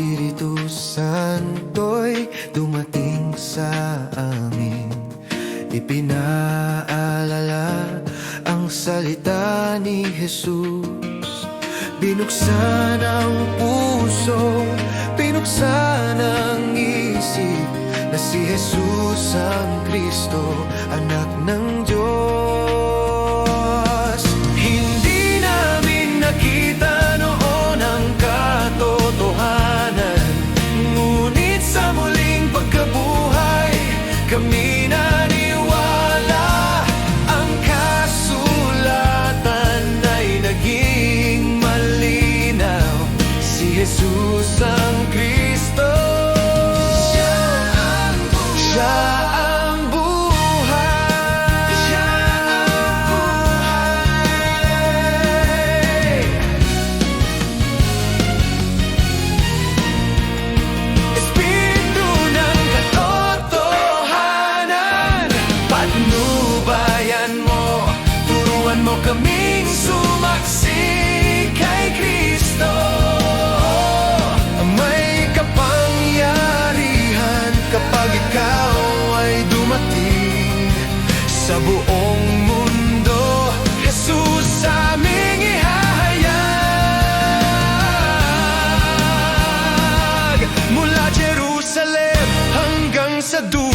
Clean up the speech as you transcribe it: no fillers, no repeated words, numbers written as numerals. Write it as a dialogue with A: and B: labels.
A: Espiritu Santo'y dumating sa amin. Ipinaalala ang salita ni Jesus. Binuksan ang puso, binuksan ang isip, na si Jesus ang Kristo, anak ng Diyos. Hindi namin nakita noon ang katotohanan, ngunit sa muling pagkabuhay kami naniwala. Ang kasulatan ay naging malinaw, si Jesus ang Kristo. Kaming sumaksi kay Kristo. May kapangyarihan kapag ikaw ay dumating sa buong mundo. Jesus aming ihahayag, mula Jerusalem hanggang sa dulo.